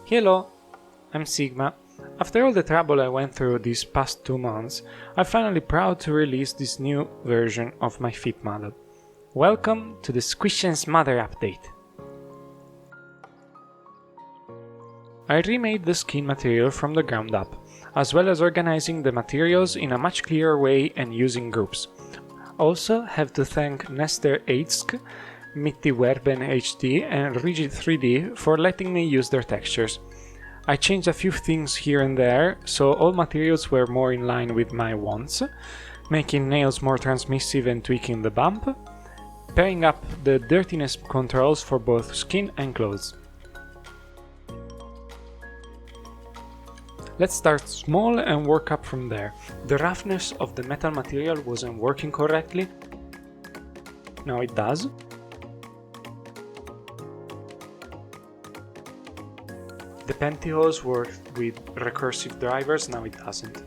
Hello, I'm Sigma. After all the trouble I went through these past 2 months, I'm finally proud to release this new version of my feet model. Welcome to the Squish and Smother update. I remade the skin material from the ground up, as well as organizing the materials in a much clearer way and using groups. Also have to thank Nestor Eitsk, Mittiwerben HD and Rigid 3D for letting me use their textures. I changed a few things here and there, so all materials were more in line with my wants, making nails more transmissive and tweaking the bump, pairing up the dirtiness controls for both skin and clothes. Let's start small and work up from there. The roughness of the metal material wasn't working correctly. Now it does. The pantyhose worked with recursive drivers, now it doesn't.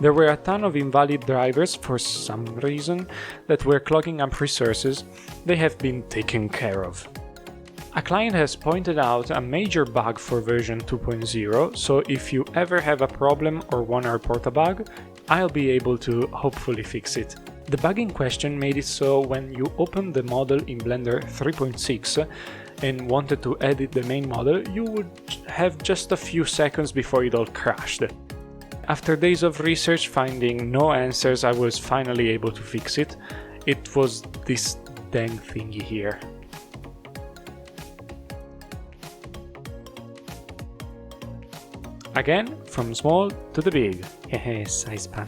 There were a ton of invalid drivers for some reason that were clogging up resources. They have been taken care of. A client has pointed out a major bug for version 2.0, so if you ever have a problem or want to report a bug, I'll be able to hopefully fix it. The bug in question made it so when you open the model in Blender 3.6 and wanted to edit the main model, you would have just a few seconds before it all crashed. After days of research finding no answers, I was finally able to fix it. It was this dang thingy here. Again, from small to the big. Hehe, size pan.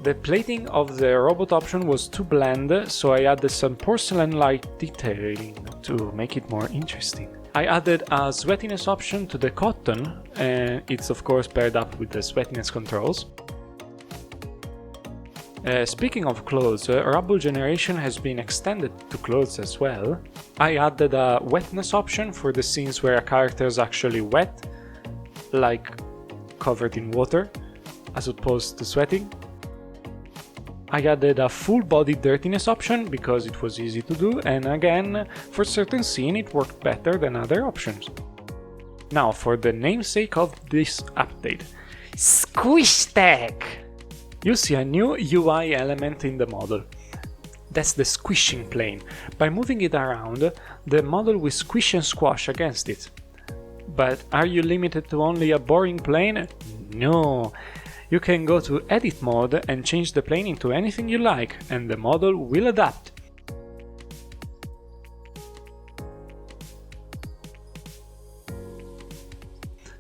The plating of the robot option was too bland, so I added some porcelain-like detailing to make it more interesting. I added a sweatiness option to the cotton, and it's of course paired up with the sweatiness controls. Speaking of clothes, rubble generation has been extended to clothes as well. I added a wetness option for the scenes where a character is actually wet, like covered in water, as opposed to sweating. I added a full body dirtiness option because it was easy to do, and again, for certain scenes it worked better than other options. Now for the namesake of this update, Squish Tag! You see a new UI element in the model. That's the squishing plane. By moving it around, the model will squish and squash against it. But are you limited to only a boring plane? No! You can go to edit mode and change the plane into anything you like, and the model will adapt.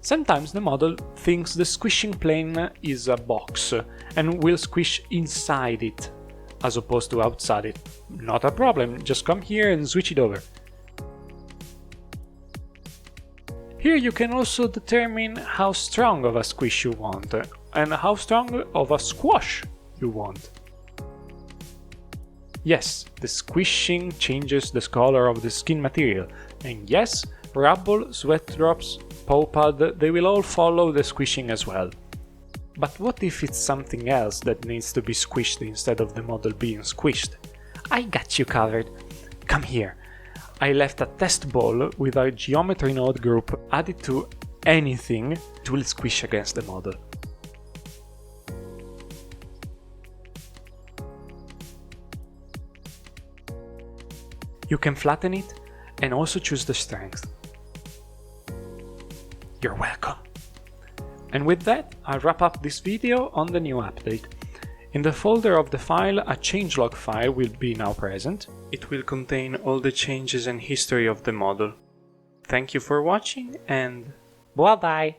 Sometimes the model thinks the squishing plane is a box and will squish inside it, as opposed to outside it. Not a problem, just come here and switch it over. Here you can also determine how strong of a squish you want and how strong of a squash you want. Yes, the squishing changes the color of the skin material, and yes, rubble, sweat drops, paw pad, they will all follow the squishing as well. But what if it's something else that needs to be squished instead of the model being squished? I got you covered. Come here. I left a test ball with a geometry node group added to anything it will squish against the model. You can flatten it and also choose the strength. You're welcome. And with that, I'll wrap up this video on the new update. In the folder of the file, a changelog file will be now present. It will contain all the changes and history of the model. Thank you for watching and bye bye!